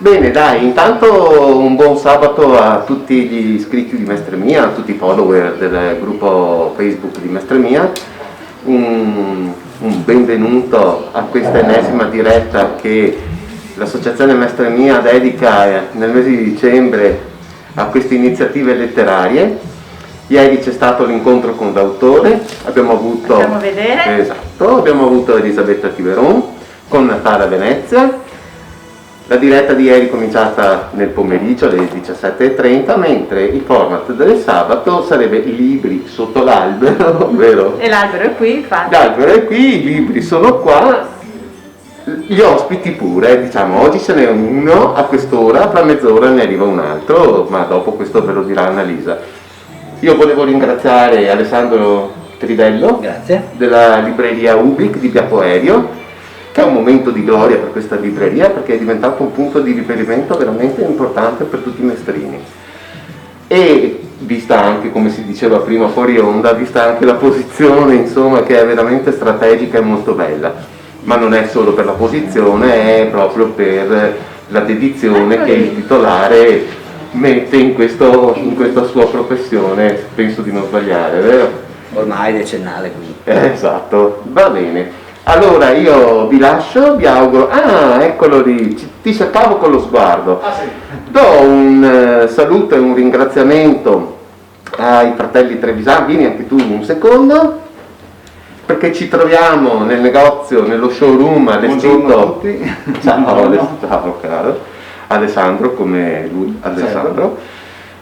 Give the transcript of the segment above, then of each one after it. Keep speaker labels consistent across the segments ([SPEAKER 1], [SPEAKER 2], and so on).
[SPEAKER 1] Bene, dai, intanto un buon sabato a tutti gli iscritti di Mestre Mia, a tutti i follower del gruppo Facebook di Mestre Mia. Un benvenuto a questa ennesima diretta che l'associazione Mestre Mia dedica nel mese di dicembre a queste iniziative letterarie. Ieri c'è stato l'incontro con l'autore, abbiamo avuto Elisabetta Tiveron con Natale Venezia. La diretta di ieri è cominciata nel pomeriggio alle 17:30, mentre il format del sabato sarebbe i libri sotto l'albero, vero?
[SPEAKER 2] E l'albero è qui, infatti.
[SPEAKER 1] L'albero è qui, i libri sono qua, gli ospiti pure, diciamo, oggi ce n'è uno a quest'ora, fra mezz'ora ne arriva un altro, ma dopo questo ve lo dirà Annalisa. Io volevo ringraziare Alessandro Tridello,
[SPEAKER 3] grazie,
[SPEAKER 1] della libreria Ubic di Via Poerio, che è un momento di gloria per questa libreria perché è diventato un punto di riferimento veramente importante per tutti i mestrini. E vista anche, come si diceva prima fuori onda, vista anche la posizione, insomma, che è veramente strategica e molto bella, ma non è solo per la posizione, è proprio per la dedizione che il titolare mette in questa sua professione, penso di non sbagliare, vero?
[SPEAKER 3] Ormai decennale quindi.
[SPEAKER 1] Esatto, va bene. Allora io vi lascio, vi auguro... Ah, eccolo lì, ti cercavo con lo sguardo.
[SPEAKER 4] Sì.
[SPEAKER 1] Do un saluto e un ringraziamento ai fratelli Trevisani, vieni anche tu un secondo, perché ci troviamo nel negozio, nello showroom allestito...
[SPEAKER 4] Buongiorno a tutti.
[SPEAKER 1] Ciao caro, Alessandro, come lui, Alessandro.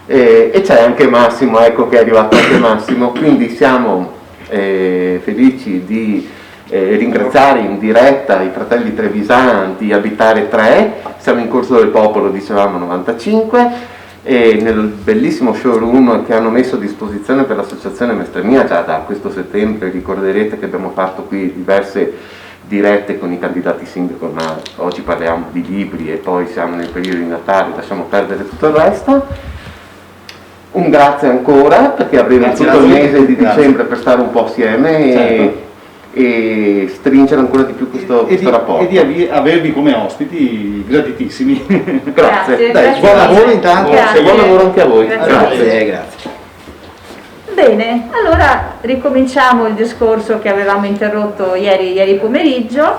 [SPEAKER 1] E c'è anche Massimo, ecco che è arrivato anche Massimo, quindi siamo felici di... ringraziare in diretta i fratelli Trevisan di Abitare 3, siamo in Corso del Popolo, dicevamo 95, e nel bellissimo showroom che hanno messo a disposizione per l'associazione Mestre Mia già da questo settembre. Ricorderete che abbiamo fatto qui diverse dirette con i candidati sindaco, ma oggi parliamo di libri e poi siamo nel periodo di Natale, lasciamo perdere tutto il resto. Un grazie ancora perché avremo tutto il mese di dicembre per stare un po' assieme,
[SPEAKER 4] certo,
[SPEAKER 1] e stringere ancora di più questo rapporto.
[SPEAKER 4] E di avervi come ospiti gratitissimi.
[SPEAKER 1] Grazie.
[SPEAKER 4] Dai, buon lavoro intanto.
[SPEAKER 2] Grazie.
[SPEAKER 1] Buon lavoro anche a voi.
[SPEAKER 3] Grazie.
[SPEAKER 2] Bene, allora ricominciamo il discorso che avevamo interrotto ieri pomeriggio,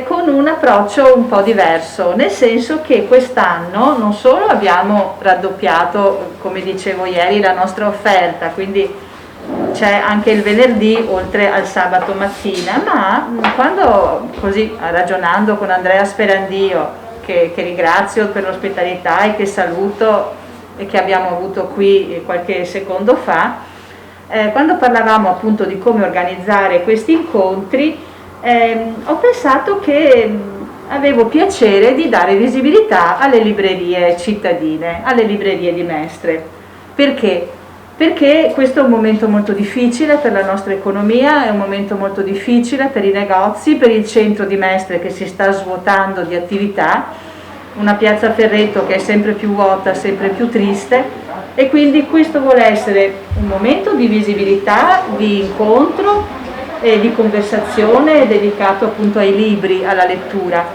[SPEAKER 2] con un approccio un po' diverso, nel senso che quest'anno non solo abbiamo raddoppiato, come dicevo ieri, la nostra offerta, quindi c'è anche il venerdì oltre al sabato mattina, ma quando così ragionando con Andrea Sperandio, che ringrazio per l'ospitalità e che saluto e che abbiamo avuto qui qualche secondo fa, quando parlavamo appunto di come organizzare questi incontri, ho pensato che avevo piacere di dare visibilità alle librerie cittadine, alle librerie di Mestre. Perché? Perché questo è un momento molto difficile per la nostra economia, è un momento molto difficile per i negozi, per il centro di Mestre che si sta svuotando di attività, una piazza Ferreto che è sempre più vuota, sempre più triste, e quindi questo vuole essere un momento di visibilità, di incontro e di conversazione dedicato appunto ai libri, alla lettura,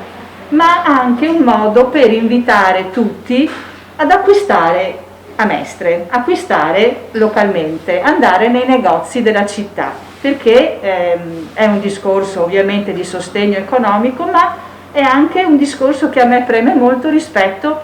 [SPEAKER 2] ma anche un modo per invitare tutti ad acquistare a Mestre, acquistare localmente, andare nei negozi della città, perché è un discorso ovviamente di sostegno economico, ma è anche un discorso che a me preme molto rispetto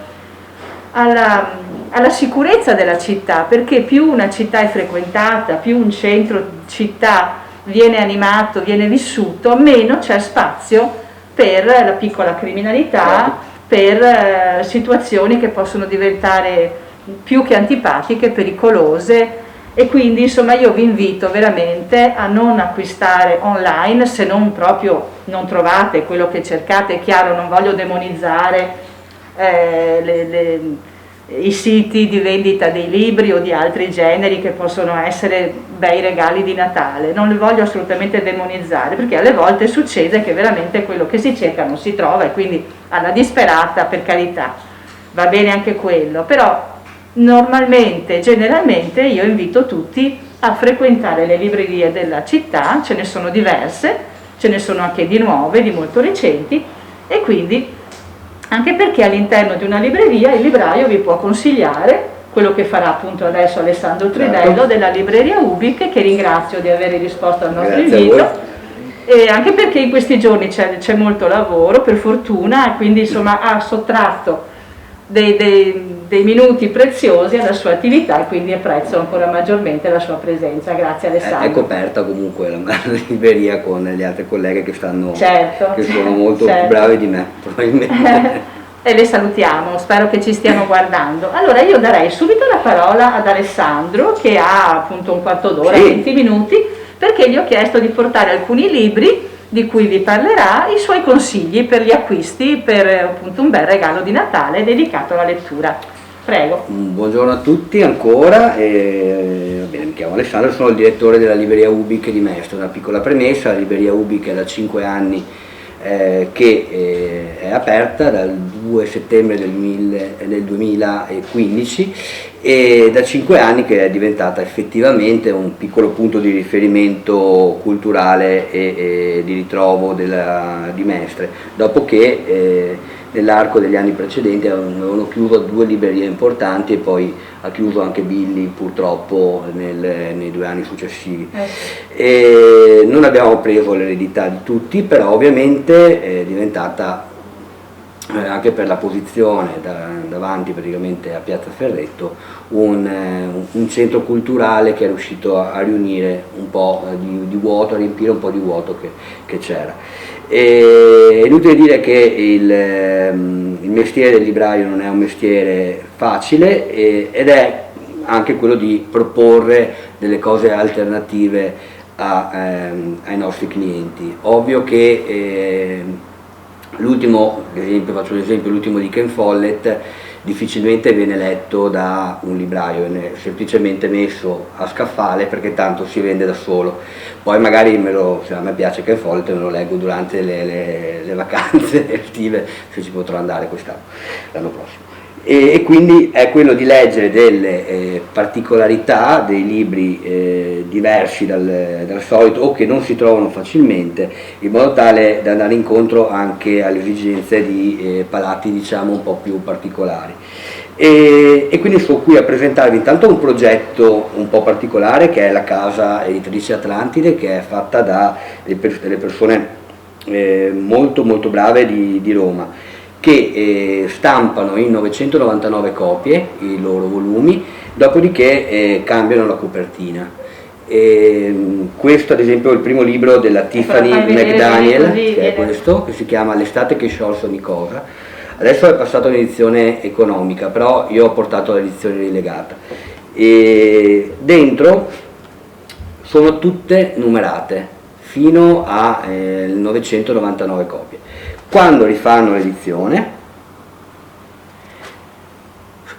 [SPEAKER 2] alla sicurezza della città, perché più una città è frequentata, più un centro città viene animato, viene vissuto, meno c'è spazio per la piccola criminalità, per situazioni che possono diventare più che antipatiche, pericolose, e quindi insomma io vi invito veramente a non acquistare online se non proprio non trovate quello che cercate. È chiaro, non voglio demonizzare i siti di vendita dei libri o di altri generi che possono essere bei regali di Natale, non li voglio assolutamente demonizzare, perché alle volte succede che veramente quello che si cerca non si trova, e quindi alla disperata, per carità, va bene anche quello, però normalmente, generalmente io invito tutti a frequentare le librerie della città, ce ne sono diverse, ce ne sono anche di nuove, di molto recenti, e quindi Anche perché all'interno di una libreria il libraio vi può consigliare quello che farà appunto adesso Alessandro Tridello della libreria Ubic, che ringrazio di aver risposto al nostro invito. E anche perché in questi giorni c'è molto lavoro, per fortuna, e quindi insomma ha sottratto dei minuti preziosi alla sua attività, e quindi apprezzo ancora maggiormente la sua presenza. Grazie Alessandro.
[SPEAKER 3] È coperta comunque la libreria con le altre colleghe che stanno,
[SPEAKER 2] certo,
[SPEAKER 3] che sono molto più brave di me, probabilmente.
[SPEAKER 2] E le salutiamo, spero che ci stiano guardando. Allora io darei subito la parola ad Alessandro, che ha appunto un quarto d'ora, 20 minuti, perché gli ho chiesto di portare alcuni libri di cui vi parlerà, i suoi consigli per gli acquisti, per appunto un bel regalo di Natale dedicato alla lettura. Prego.
[SPEAKER 3] Buongiorno a tutti ancora, mi chiamo Alessandro, sono il direttore della libreria Ubic di Mestre. Una piccola premessa: la libreria Ubic è da 5 anni che è aperta, dal 2 settembre del 2015, e da 5 anni che è diventata effettivamente un piccolo punto di riferimento culturale e di ritrovo di Mestre, dopo che nell'arco degli anni precedenti avevano chiuso 2 librerie importanti e poi ha chiuso anche Billy purtroppo nei 2 anni successivi. E non abbiamo preso l'eredità di tutti, però ovviamente è diventata anche per la posizione davanti praticamente a Piazza Ferretto un centro culturale che è riuscito a riunire un po' di vuoto, a riempire un po' di vuoto che c'era. È inutile dire che il mestiere del libraio non è un mestiere facile, ed è anche quello di proporre delle cose alternative ai nostri clienti. Ovvio che l'ultimo, faccio un esempio, l'ultimo di Ken Follett difficilmente viene letto da un libraio, viene semplicemente messo a scaffale perché tanto si vende da solo. Poi magari se a me piace Ken Follett me lo leggo durante le vacanze estive, se ci potrò andare l'anno prossimo. E quindi è quello di leggere delle particolarità, dei libri diversi dal solito o che non si trovano facilmente, in modo tale da andare incontro anche alle esigenze di palati diciamo un po' più particolari. E quindi sono qui a presentarvi intanto un progetto un po' particolare, che è la casa editrice Atlantide, che è fatta da delle persone molto molto brave di Roma, che stampano in 999 copie i loro volumi, dopodiché cambiano la copertina. Questo ad esempio è il primo libro della Tiffany McDaniel, che è questo, che si chiama L'estate che sciolse ogni cosa. Adesso è passato in edizione economica, però io ho portato l'edizione rilegata. E dentro sono tutte numerate fino a 999 copie. Quando rifanno l'edizione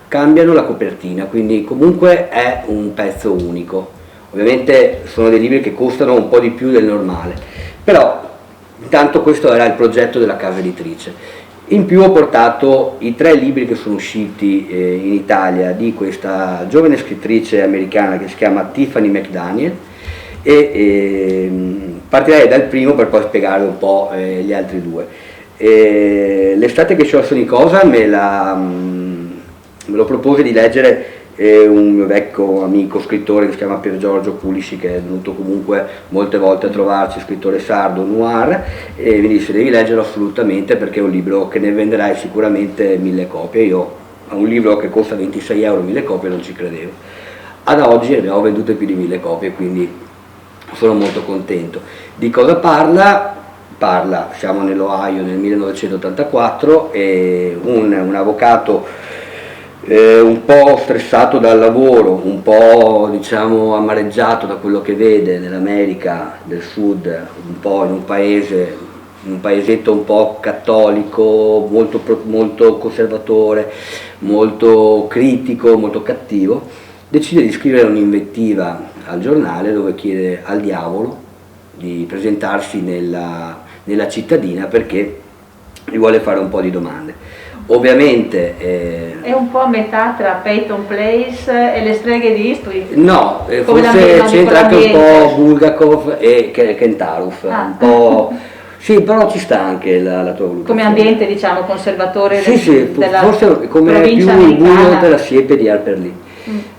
[SPEAKER 3] cambiano la copertina, quindi comunque è un pezzo unico. Ovviamente sono dei libri che costano un po' di più del normale, però intanto questo era il progetto della casa editrice. In più ho portato i 3 libri che sono usciti in Italia di questa giovane scrittrice americana che si chiama Tiffany McDaniel, e partirei dal primo per poi spiegare un po' gli altri 2. L'estate che sciolse ogni cosa me lo propose di leggere un mio vecchio amico scrittore che si chiama Pier Giorgio Pulisci, che è venuto comunque molte volte a trovarci, scrittore sardo, noir, e mi disse: devi leggerlo assolutamente perché è un libro che ne venderai sicuramente 1000 copie. Io a un libro che costa 26 euro 1000 copie non ci credevo. Ad oggi abbiamo vendute più di 1000 copie, quindi sono molto contento. Di cosa parla? Siamo nell'Ohio nel 1984 e un avvocato un po' stressato dal lavoro, un po' diciamo amareggiato da quello che vede nell'America del Sud, un po' in un paesetto un po' cattolico, molto conservatore, molto critico, molto cattivo, decide di scrivere un'invettiva al giornale dove chiede al diavolo di presentarsi nella cittadina perché gli vuole fare un po' di domande. Ovviamente
[SPEAKER 2] è un po' a metà tra Peyton Place e le streghe di Eastwick.
[SPEAKER 3] No, forse c'entra anche un po' Bulgakov e Kentaruf, un po', Sì, però ci sta anche la tua valutazione.
[SPEAKER 2] Come ambiente, diciamo, conservatore della
[SPEAKER 3] forse come più
[SPEAKER 2] provincia
[SPEAKER 3] il buio
[SPEAKER 2] americana.
[SPEAKER 3] della siepe di Harper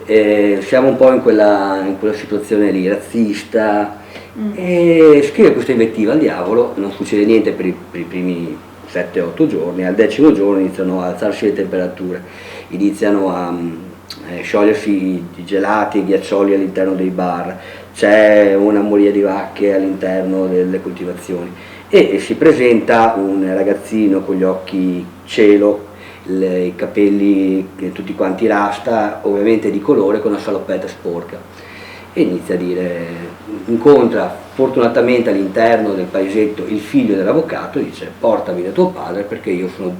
[SPEAKER 3] Lee. Siamo un po' in quella situazione lì, razzista, e scrive questa invettiva al diavolo, non succede niente per i primi 7-8 giorni, al 10° giorno iniziano a alzarsi le temperature, iniziano a sciogliersi i gelati e i ghiaccioli all'interno dei bar, c'è una moria di vacche all'interno delle coltivazioni e si presenta un ragazzino con gli occhi cielo, i capelli tutti quanti rasta, ovviamente di colore, con una saloppetta sporca, e inizia a dire, incontra fortunatamente all'interno del paesetto il figlio dell'avvocato e dice: portami da tuo padre perché io sono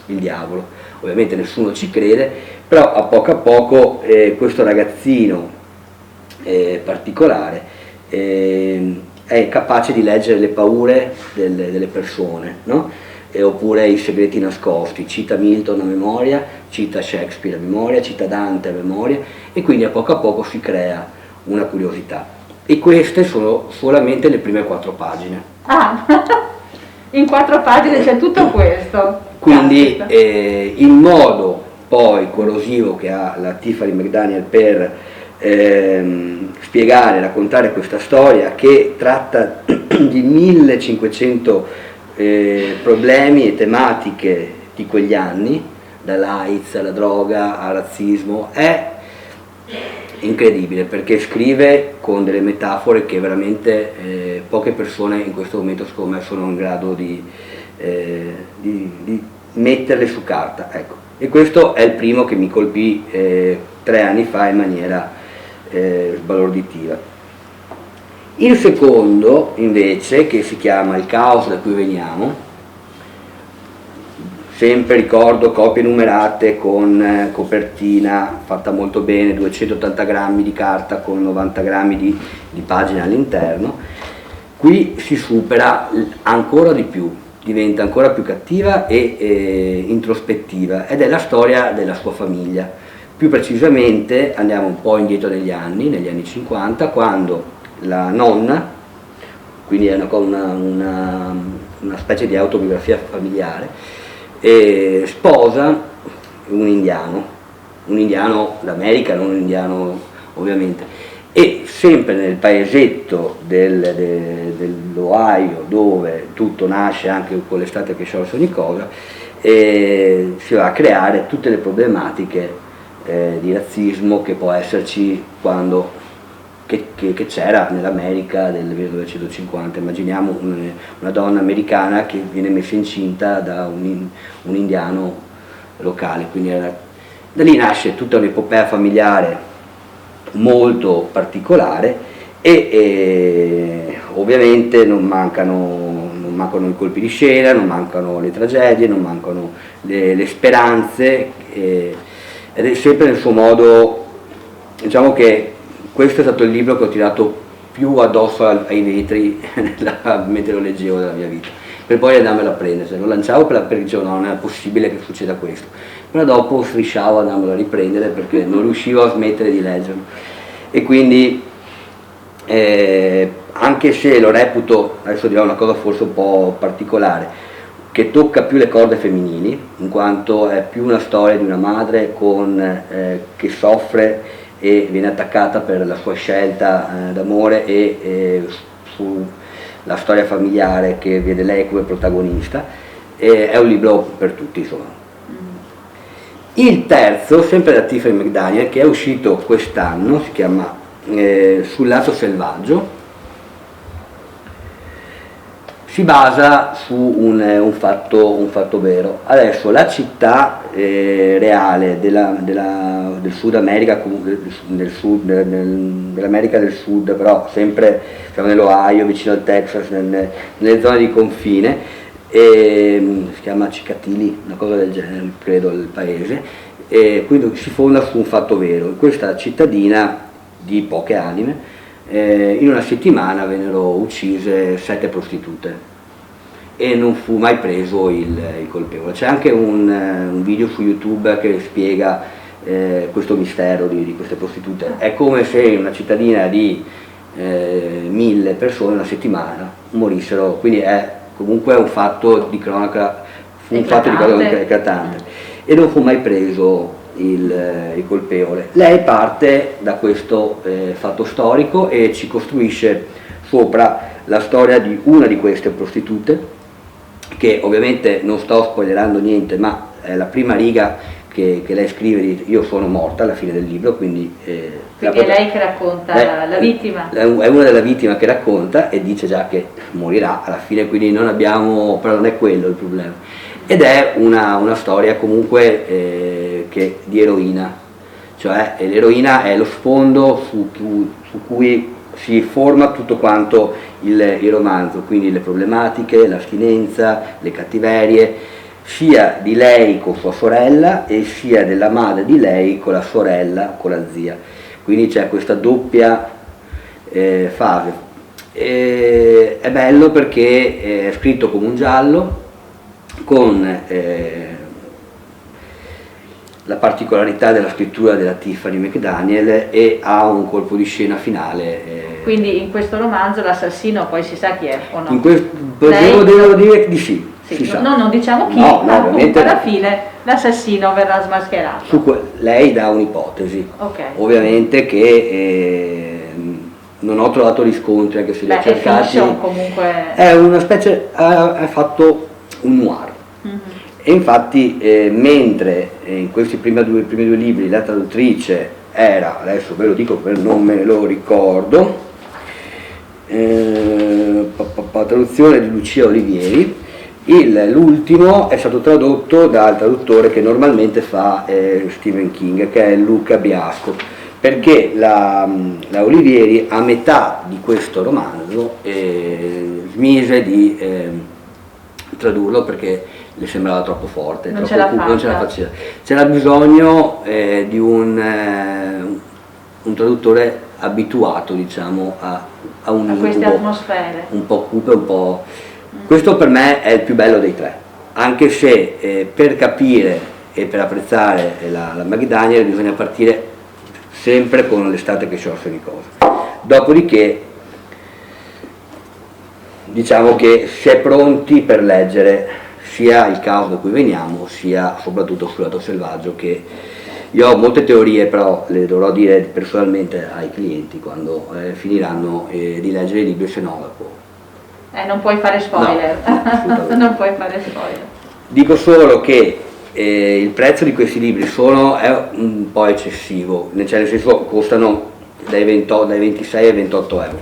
[SPEAKER 3] il diavolo. Ovviamente nessuno ci crede, però a poco questo ragazzino particolare è capace di leggere le paure delle persone, no? Oppure i segreti nascosti, cita Milton a memoria, cita Shakespeare a memoria, cita Dante a memoria, e quindi a poco si crea una curiosità. E queste sono solamente le prime 4 pagine.
[SPEAKER 2] Ah, in 4 pagine c'è tutto questo.
[SPEAKER 3] Quindi
[SPEAKER 2] Caspita.
[SPEAKER 3] il modo poi corrosivo che ha la Tiffany McDaniel per spiegare, raccontare questa storia, che tratta di 1500 problemi e tematiche di quegli anni, dall'AIDS alla droga al razzismo, è incredibile, perché scrive con delle metafore che veramente poche persone in questo momento secondo me sono in grado di metterle su carta, ecco. E questo è il primo che mi colpì 3 anni fa in maniera sbalorditiva. Il secondo invece, che si chiama Il caos da cui veniamo, sempre ricordo copie numerate con copertina fatta molto bene, 280 grammi di carta con 90 grammi di pagine all'interno. Qui si supera ancora di più, diventa ancora più cattiva e introspettiva, ed è la storia della sua famiglia. Più precisamente andiamo un po' indietro negli anni 50, quando la nonna, quindi è una specie di autobiografia familiare, sposa un indiano d'America, non un indiano ovviamente, e sempre nel paesetto dell'Ohio, dove tutto nasce, anche con l'estate che sciolse ogni cosa, si va a creare tutte le problematiche di razzismo che può esserci che c'era nell'America del 1950. Immaginiamo una donna americana che viene messa incinta da un indiano locale, quindi da lì nasce tutta un'epopea familiare molto particolare e ovviamente non mancano i colpi di scena, non mancano le tragedie, non mancano le speranze, ed è sempre nel suo modo. Diciamo che questo è stato il libro che ho tirato più addosso ai vetri mentre lo leggevo nella mia vita, per poi andarmelo a prendere. Lo lanciavo perché dicevo no, non è possibile che succeda questo, però dopo strisciavo ad andarmelo a riprendere perché non riuscivo a smettere di leggerlo. E quindi anche se lo reputo, adesso dirò una cosa forse un po' particolare, che tocca più le corde femminili, in quanto è più una storia di una madre che soffre e viene attaccata per la sua scelta d'amore, e sulla storia familiare che vede lei come protagonista. È un libro per tutti, insomma. Il terzo, sempre da Tiffany McDaniel, che è uscito quest'anno, si chiama Sul lato selvaggio. Si basa su un fatto vero. Adesso la città reale del Sud America, dell'America del Sud, però sempre siamo nell'Ohio, vicino al Texas, nelle zone di confine, si chiama Cicatili, una cosa del genere, credo, il paese, e quindi si fonda su un fatto vero. In questa cittadina di poche anime, in una settimana vennero uccise 7 prostitute e non fu mai preso il colpevole. C'è anche un video su YouTube che spiega questo mistero di queste prostitute. È come se in una cittadina di 1000 persone una settimana morissero, quindi è comunque è un fatto di cronaca, fu un fatto di
[SPEAKER 2] Eclatante.
[SPEAKER 3] cronaca eclatante, e non fu mai preso il colpevole. Lei parte da questo fatto storico e ci costruisce sopra la storia di una di queste prostitute, che ovviamente non sto spoilerando niente, ma è la prima riga che lei scrive di io sono morta alla fine del libro, quindi
[SPEAKER 2] Quindi è lei che racconta la vittima.
[SPEAKER 3] è una delle vittime che racconta e dice già che morirà alla fine, quindi non abbiamo, però non è quello il problema. Ed è una storia comunque di eroina, cioè l'eroina è lo sfondo su cui si forma tutto quanto il romanzo, quindi le problematiche, l'astinenza, le cattiverie, sia di lei con sua sorella e sia della madre di lei con la sorella, con la zia. Quindi c'è questa doppia fase. È bello perché è scritto come un giallo, con la particolarità della scrittura della Tiffany McDaniel, e ha un colpo di scena finale.
[SPEAKER 2] Quindi in questo romanzo l'assassino poi si sa chi è o no?
[SPEAKER 3] Devo dire di sì. Si sa.
[SPEAKER 2] No, non diciamo chi,
[SPEAKER 3] No,
[SPEAKER 2] ma
[SPEAKER 3] ovviamente
[SPEAKER 2] comunque alla
[SPEAKER 3] no.
[SPEAKER 2] fine l'assassino verrà smascherato.
[SPEAKER 3] Lei dà un'ipotesi,
[SPEAKER 2] Ok.
[SPEAKER 3] ovviamente che non ho trovato riscontri, anche se li ho
[SPEAKER 2] Beh, è
[SPEAKER 3] cercati.
[SPEAKER 2] fiction comunque.
[SPEAKER 3] È una specie, ha fatto un noir.
[SPEAKER 2] Mhm.
[SPEAKER 3] E infatti mentre in questi primi due libri la traduttrice era, adesso ve lo dico perché non me lo ricordo, traduzione di Lucia Olivieri, l'ultimo è stato tradotto dal traduttore che normalmente fa Stephen King, che è Luca Biasco, perché la Olivieri a metà di questo romanzo smise di tradurlo perché le sembrava troppo forte,
[SPEAKER 2] Non
[SPEAKER 3] troppo
[SPEAKER 2] ce l'ha
[SPEAKER 3] cupo, non ce la
[SPEAKER 2] fatta.
[SPEAKER 3] faceva. C'era bisogno di un traduttore abituato, diciamo, a un
[SPEAKER 2] A queste
[SPEAKER 3] incubo
[SPEAKER 2] atmosfere.
[SPEAKER 3] un po' cupo e un po'. Questo per me è il più bello dei tre, anche se per capire e per apprezzare la McDaniel bisogna partire sempre con L'estate che sciolse Nicosia. Dopodiché diciamo che si è pronti per leggere sia Il caos da cui veniamo, sia soprattutto Sul lato selvaggio, che io ho molte teorie, però le dovrò dire personalmente ai clienti quando finiranno di leggere i libri, se no dopo.
[SPEAKER 2] Non puoi fare spoiler.
[SPEAKER 3] No, assolutamente.
[SPEAKER 2] Non puoi fare spoiler.
[SPEAKER 3] Dico solo che il prezzo di questi libri è un po' eccessivo, nel senso costano dai 26 ai 28 euro,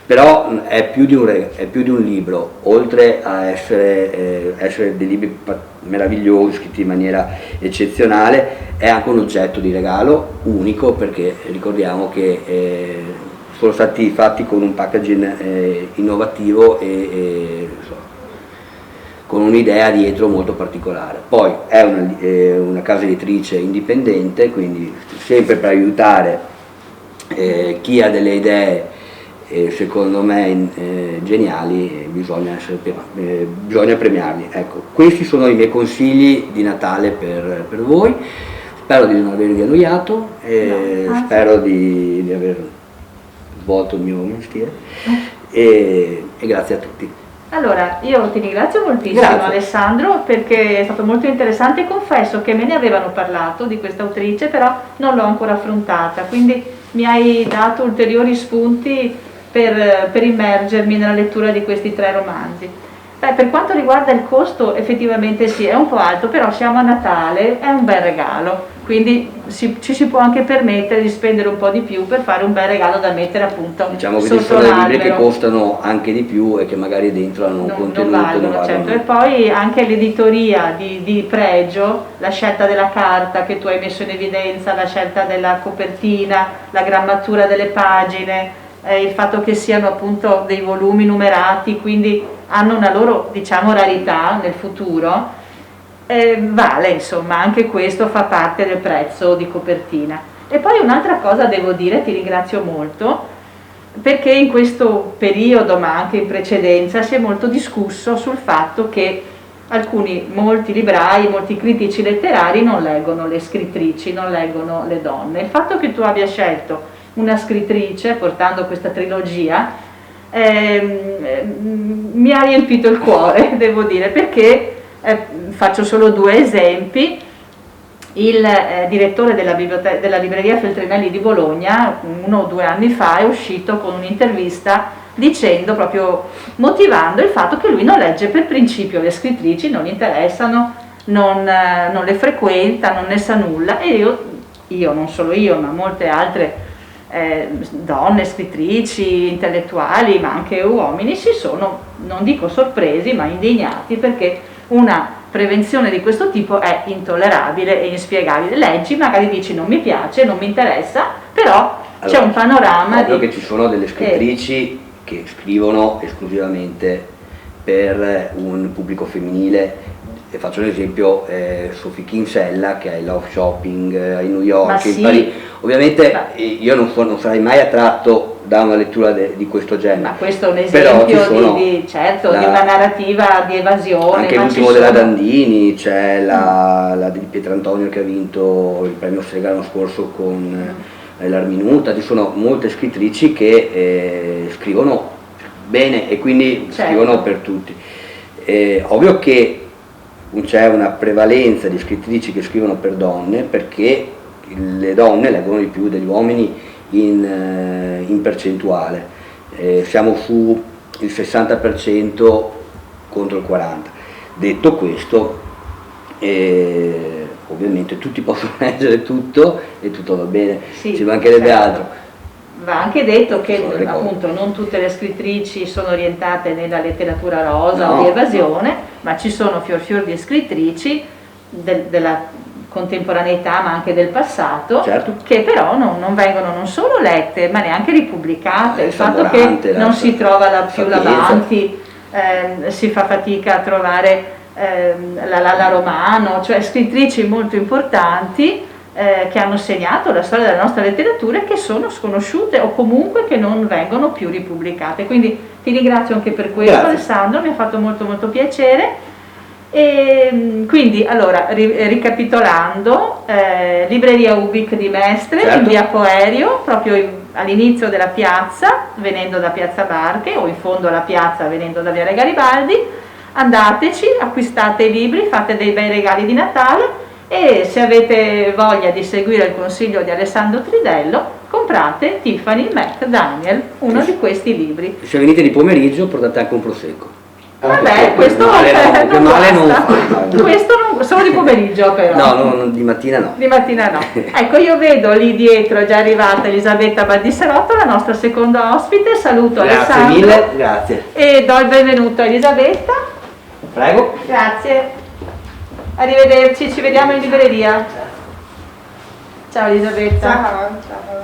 [SPEAKER 3] però è più di un libro, oltre a essere dei libri meravigliosi, scritti in maniera eccezionale, è anche un oggetto di regalo unico, perché ricordiamo che sono stati fatti con un packaging innovativo e con un'idea dietro molto particolare. Poi è una casa editrice indipendente, quindi sempre per aiutare chi ha delle idee secondo me geniali, bisogna premiarli. Ecco, questi sono i miei consigli di Natale per voi. Spero di non avervi annoiato, spero di aver svolto il mio mestiere e grazie a tutti.
[SPEAKER 2] Allora, io ti ringrazio moltissimo.
[SPEAKER 3] Grazie.
[SPEAKER 2] Alessandro, perché è stato molto interessante. Confesso che me ne avevano parlato di questa autrice, però non l'ho ancora affrontata, quindi mi hai dato ulteriori spunti per immergermi nella lettura di questi 3 romanzi. Per quanto riguarda il costo, effettivamente sì, è un po' alto, però siamo a Natale, è un bel regalo, quindi ci si può anche permettere di spendere un po' di più per fare un bel regalo da mettere appunto
[SPEAKER 3] Diciamo che ci
[SPEAKER 2] sotto
[SPEAKER 3] sono dei libri che
[SPEAKER 2] l'albero.
[SPEAKER 3] costano anche di più e che magari dentro hanno un contenuto,
[SPEAKER 2] non valgono, certo. E poi anche l'editoria di pregio, la scelta della carta che tu hai messo in evidenza, la scelta della copertina, la grammatura delle pagine, il fatto che siano appunto dei volumi numerati, quindi hanno una loro, diciamo, rarità nel futuro, vale, insomma, anche questo fa parte del prezzo di copertina. E poi un'altra cosa devo dire, ti ringrazio molto, perché in questo periodo, ma anche in precedenza, si è molto discusso sul fatto che molti librai, molti critici letterari non leggono le scrittrici, non leggono le donne. Il fatto che tu abbia scelto una scrittrice portando questa trilogia mi ha riempito il cuore, devo dire, perché faccio solo 2 esempi. Il direttore della libreria Feltrinelli di Bologna 1 o 2 anni fa è uscito con un'intervista dicendo, proprio motivando il fatto che lui non legge per principio le scrittrici, non gli interessano, non le frequenta, non ne sa nulla, e io non solo io, ma molte altre donne scrittrici, intellettuali, ma anche uomini si sono, non dico sorpresi, ma indignati, perché una prevenzione di questo tipo è intollerabile e inspiegabile. Leggi, magari dici non mi piace, non mi interessa, però c'è un panorama
[SPEAKER 3] ovvio che ci sono delle scrittrici che scrivono esclusivamente per un pubblico femminile. E faccio un esempio, Sophie Kinsella, che ha il Love Shopping a New York, in Parigi. Ovviamente io non sarei mai attratto da una lettura di questo genere.
[SPEAKER 2] Ma questo è un esempio di una narrativa di evasione.
[SPEAKER 3] Anche l'ultimo della Dandini, c'è la di Pietrantonio che ha vinto il premio Strega l'anno scorso con l'Arminuta. Ci sono molte scrittrici che scrivono bene e quindi scrivono per tutti. Ovvio che c'è una prevalenza di scrittrici che scrivono per donne, perché le donne leggono di più degli uomini in percentuale, siamo su il 60% contro il 40%. Detto questo, ovviamente tutti possono leggere tutto e tutto va bene, ci mancherebbe altro.
[SPEAKER 2] Va anche detto che appunto non tutte le scrittrici sono orientate nella letteratura rosa o di evasione, ma ci sono fior di scrittrici della contemporaneità ma anche del passato, che però non vengono non solo lette ma neanche ripubblicate. Il fatto che non si trova più l'avanti, si fa fatica a trovare la Romano, cioè scrittrici molto importanti che hanno segnato la storia della nostra letteratura e che sono sconosciute o comunque che non vengono più ripubblicate. Quindi ti ringrazio anche per questo. Grazie. Alessandro, mi ha fatto molto piacere. E quindi allora ricapitolando, libreria Ubik di Mestre, in via Poerio, proprio all'inizio della piazza, venendo da Piazza Barche, o in fondo alla piazza venendo da Viale Garibaldi. Andateci, acquistate i libri, fate dei bei regali di Natale. E se avete voglia di seguire il consiglio di Alessandro Tridello, comprate Tiffany McDaniel, uno di questi libri.
[SPEAKER 3] Se venite di pomeriggio portate anche un prosecco.
[SPEAKER 2] Vabbè, questo non basta. Questo solo di pomeriggio però.
[SPEAKER 3] No, di mattina no.
[SPEAKER 2] Di mattina no. Ecco, io vedo lì dietro è già arrivata Elisabetta Baldisserotto, la nostra seconda ospite. Saluto Alessandro.
[SPEAKER 3] Grazie mille, grazie.
[SPEAKER 2] E do il benvenuto a Elisabetta.
[SPEAKER 3] Prego.
[SPEAKER 2] Grazie. Arrivederci, ci vediamo in libreria. Ciao Elisabetta. Ciao.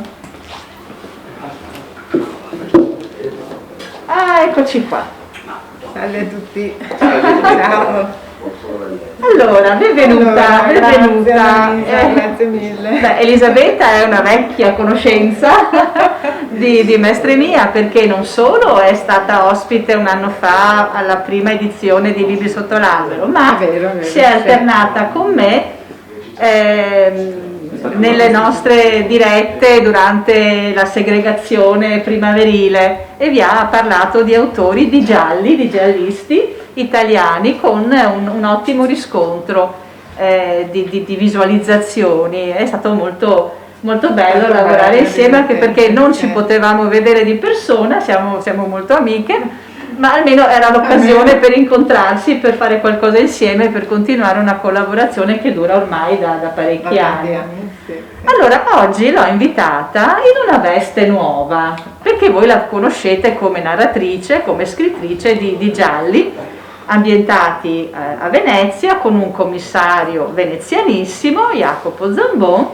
[SPEAKER 2] Eccoci qua.
[SPEAKER 5] Salve a tutti.
[SPEAKER 2] Ciao. Allora, benvenuta.
[SPEAKER 5] Grazie mille.
[SPEAKER 2] Elisabetta è una vecchia conoscenza di Mestre Mia, perché non solo è stata ospite un anno fa alla prima edizione di Libri sotto l'albero, ma si è alternata con me nelle nostre dirette durante la segregazione primaverile e vi ha parlato di autori, di giallisti italiani con un ottimo riscontro di visualizzazioni. È stato molto bello lavorare insieme, anche perché non ci potevamo vedere di persona, siamo molto amiche, ma almeno era l'occasione per incontrarsi, per fare qualcosa insieme, per continuare una collaborazione che dura ormai da parecchi anni. Allora, oggi l'ho invitata in una veste nuova, perché voi la conoscete come narratrice, come scrittrice di gialli ambientati a Venezia, con un commissario venezianissimo, Jacopo Zambon,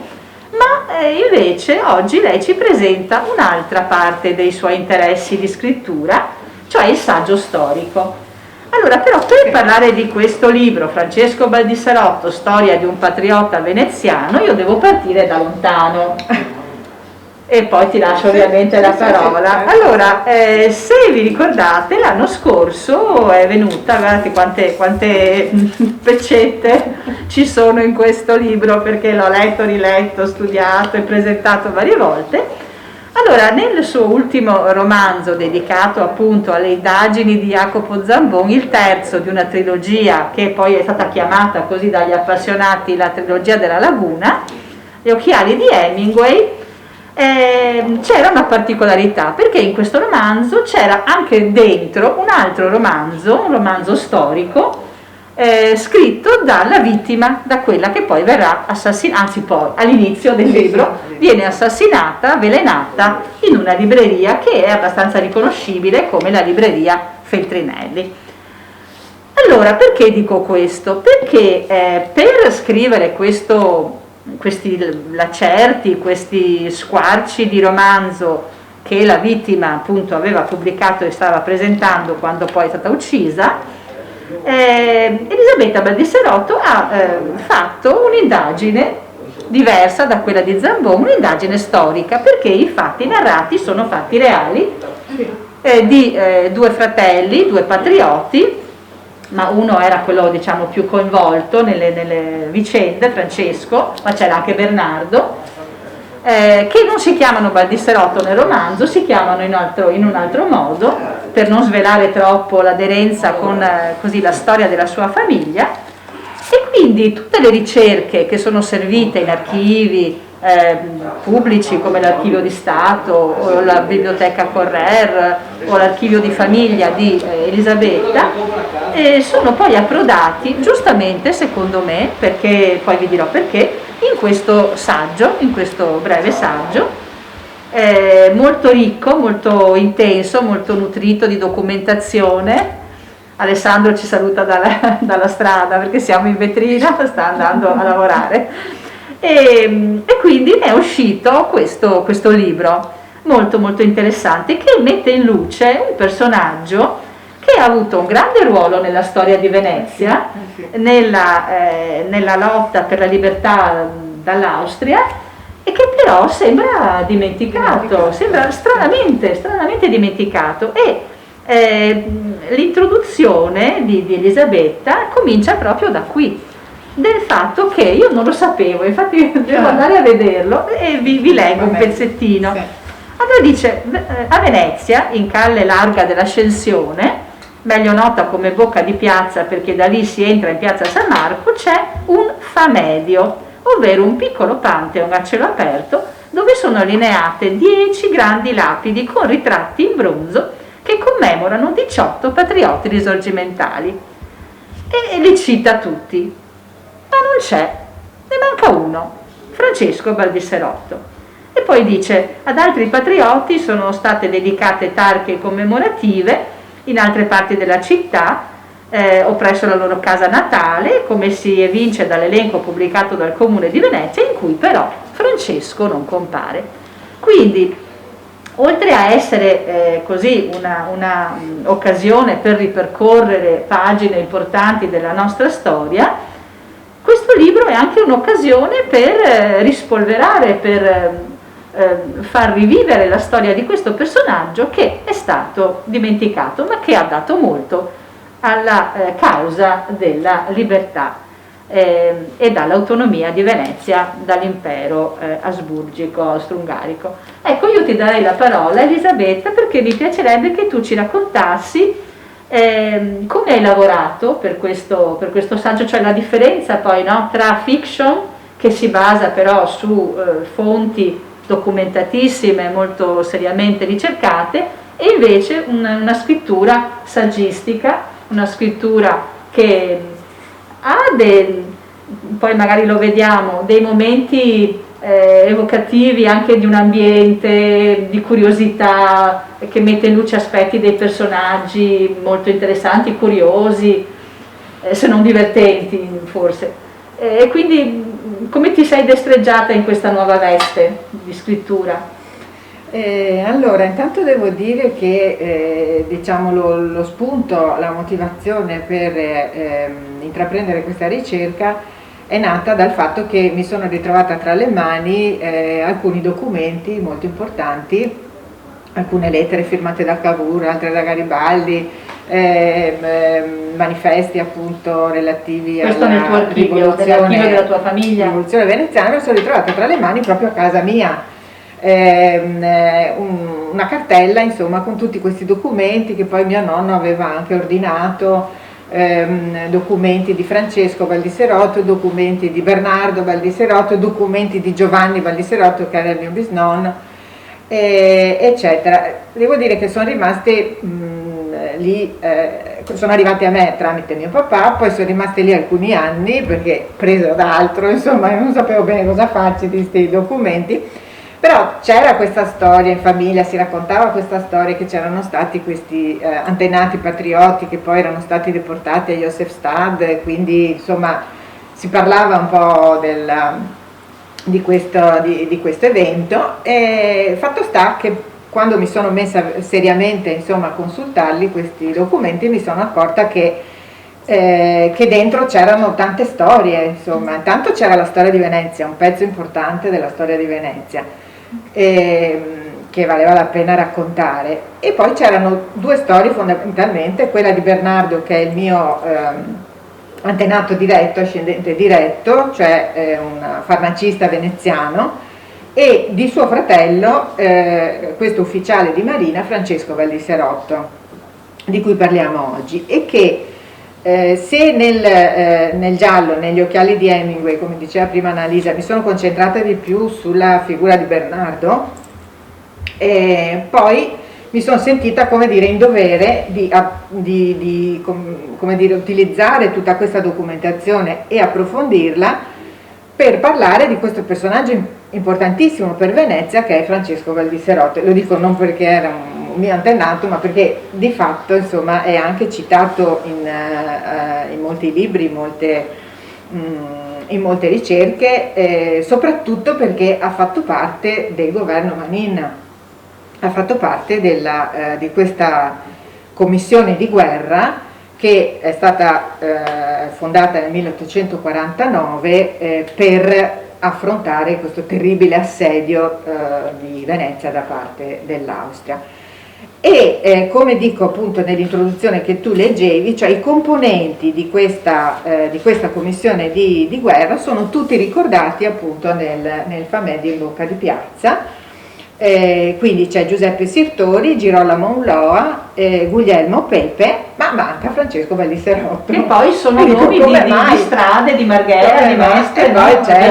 [SPEAKER 2] ma invece oggi lei ci presenta un'altra parte dei suoi interessi di scrittura, cioè il saggio storico. Allora, però, per parlare di questo libro, Francesco Baldisserotto, Storia di un patriota veneziano, io devo partire da lontano e poi ti lascio ovviamente la parola. Allora, se vi ricordate, l'anno scorso è venuta, guardate quante peccette ci sono in questo libro, perché l'ho letto, riletto, studiato e presentato varie volte. Allora, nel suo ultimo romanzo dedicato appunto alle indagini di Jacopo Zambon, il terzo di una trilogia che poi è stata chiamata così dagli appassionati la trilogia della laguna, Le occhiali di Hemingway, c'era una particolarità, perché in questo romanzo c'era anche dentro un altro romanzo, un romanzo storico, scritto dalla vittima, da quella che poi verrà assassinata, anzi poi all'inizio del libro viene assassinata, avvelenata in una libreria che è abbastanza riconoscibile come la libreria Feltrinelli. Allora, perché dico questo? Perché per scrivere questi lacerti, questi squarci di romanzo che la vittima appunto aveva pubblicato e stava presentando quando poi è stata uccisa, Elisabetta Baldisserotto ha fatto un'indagine diversa da quella di Zambon, un'indagine storica, perché i fatti narrati sono fatti reali di due fratelli, due patrioti, ma uno era quello diciamo più coinvolto nelle vicende, Francesco, ma c'era anche Bernardo, che non si chiamano Baldisserotto nel romanzo, si chiamano in un altro modo, per non svelare troppo l'aderenza con così la storia della sua famiglia. E quindi tutte le ricerche che sono servite in archivi pubblici come l'Archivio di Stato o la Biblioteca Correr o l'Archivio di Famiglia di Elisabetta sono poi approdati, giustamente secondo me, perché poi vi dirò perché, in questo saggio, in questo breve saggio, molto ricco, molto intenso, molto nutrito di documentazione. Alessandro ci saluta dalla strada perché siamo in vetrina, sta andando a lavorare, e quindi è uscito questo libro molto molto interessante che mette in luce un personaggio che ha avuto un grande ruolo nella storia di Venezia, nella lotta per la libertà dall'Austria, e che però sembra dimenticato, sembra stranamente dimenticato. E l'introduzione di Elisabetta comincia proprio da qui, del fatto che io non lo sapevo, infatti devo andare a vederlo e vi leggo un pezzettino. Allora dice: a Venezia, in Calle Larga dell'Ascensione, meglio nota come Bocca di Piazza perché da lì si entra in piazza San Marco, c'è un famedio, ovvero un piccolo pantheon a cielo aperto dove sono allineate 10 grandi lapidi con ritratti in bronzo che commemorano 18 patrioti risorgimentali. E li cita tutti, ma non c'è, ne manca uno, Francesco Baldisserotto. E poi dice: ad altri patrioti sono state dedicate tarche commemorative in altre parti della città o presso la loro casa natale, come si evince dall'elenco pubblicato dal Comune di Venezia, in cui però Francesco non compare. Quindi, oltre a essere così una occasione per ripercorrere pagine importanti della nostra storia, questo libro è anche un'occasione per rispolverare, per far rivivere la storia di questo personaggio che è stato dimenticato, ma che ha dato molto alla causa della libertà e dall'autonomia di Venezia dall'impero asburgico, austro-ungarico. Ecco, io ti darei la parola, Elisabetta, perché mi piacerebbe che tu ci raccontassi come hai lavorato per questo saggio, cioè la differenza poi, no, tra fiction, che si basa però su fonti documentatissime, molto seriamente ricercate, e invece una scrittura saggistica, una scrittura che ha poi magari lo vediamo, dei momenti evocativi anche di un ambiente, di curiosità, che mette in luce aspetti dei personaggi molto interessanti, curiosi, se non divertenti forse. E quindi come ti sei destreggiata in questa nuova veste di scrittura?
[SPEAKER 5] Allora, intanto devo dire che diciamo lo spunto, la motivazione per intraprendere questa ricerca è nata dal fatto che mi sono ritrovata tra le mani alcuni documenti molto importanti, alcune lettere firmate da Cavour, altre da Garibaldi, manifesti appunto relativi alla rivoluzione,
[SPEAKER 2] della tua famiglia,
[SPEAKER 5] rivoluzione veneziana. Mi sono ritrovata tra le mani proprio a casa mia, una cartella insomma con tutti questi documenti che poi mio nonno aveva anche ordinato, documenti di Francesco Valdiserotto, documenti di Bernardo Valdiserotto, documenti di Giovanni Valdiserotto che era il mio bisnonno, eccetera. Devo dire che sono rimasti lì, sono arrivati a me tramite mio papà, poi sono rimasti lì alcuni anni perché preso da altro, insomma io non sapevo bene cosa farci di questi documenti, però c'era questa storia in famiglia, si raccontava questa storia che c'erano stati questi antenati patrioti che poi erano stati deportati a Josefstadt, quindi insomma si parlava un po' di questo evento, e fatto sta che quando mi sono messa seriamente insomma a consultarli questi documenti mi sono accorta che dentro c'erano tante storie, insomma. Intanto c'era la storia di Venezia, un pezzo importante della storia di Venezia che valeva la pena raccontare, e poi c'erano due storie fondamentalmente, quella di Bernardo che è il mio antenato diretto, ascendente diretto, cioè un farmacista veneziano, e di suo fratello, questo ufficiale di marina, Francesco Valdiserotto, di cui parliamo oggi, e che se nel giallo, negli occhiali di Hemingway, come diceva prima Annalisa, mi sono concentrata di più sulla figura di Bernardo, poi mi sono sentita, come dire, in dovere di come dire, utilizzare tutta questa documentazione e approfondirla per parlare di questo personaggio importantissimo per Venezia che è Francesco Valdiserotto. Lo dico non perché era un mio antenato, ma perché di fatto insomma è anche citato in molti libri, in molte ricerche, soprattutto perché ha fatto parte del governo Manin, ha fatto parte di questa commissione di guerra che è stata fondata nel 1849 per affrontare questo terribile assedio di Venezia da parte dell'Austria. E come dico appunto nell'introduzione che tu leggevi, cioè i componenti di questa commissione di guerra sono tutti ricordati appunto nel Famedio in Bocca di Piazza. Quindi c'è Giuseppe Sirtori, Girolamo Ulloa, Guglielmo Pepe, ma manca Francesco Valdiserotto.
[SPEAKER 2] Che poi sono
[SPEAKER 5] Dico,
[SPEAKER 2] nomi di strade, di Marghera, di Mestre, di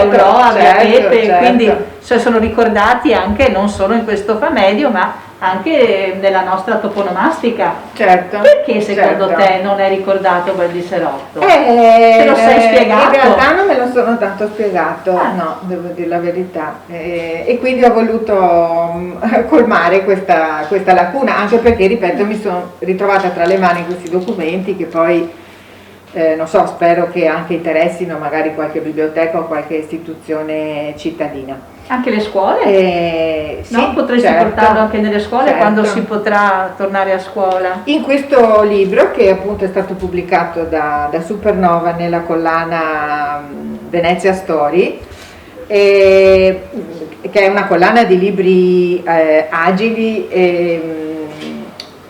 [SPEAKER 2] Ulloa, Pepe, quindi sono ricordati anche non solo in questo Famedio, ma anche nella nostra toponomastica.
[SPEAKER 5] Certo.
[SPEAKER 2] Perché secondo te non è ricordato Valdiserotto?
[SPEAKER 5] Te
[SPEAKER 2] lo sei spiegato?
[SPEAKER 5] In realtà non me lo sono tanto spiegato, no, devo dire la verità. E quindi ho voluto colmare questa lacuna, anche perché, ripeto, mi sono ritrovata tra le mani questi documenti che poi, non so, spero che anche interessino magari qualche biblioteca o qualche istituzione cittadina.
[SPEAKER 2] Anche le scuole?
[SPEAKER 5] Sì,
[SPEAKER 2] no? Potresti
[SPEAKER 5] certo,
[SPEAKER 2] portarlo anche nelle scuole,
[SPEAKER 5] certo.
[SPEAKER 2] quando si potrà tornare a scuola?
[SPEAKER 5] In questo libro, che appunto è stato pubblicato da Supernova nella collana Venezia Story, che è una collana di libri agili e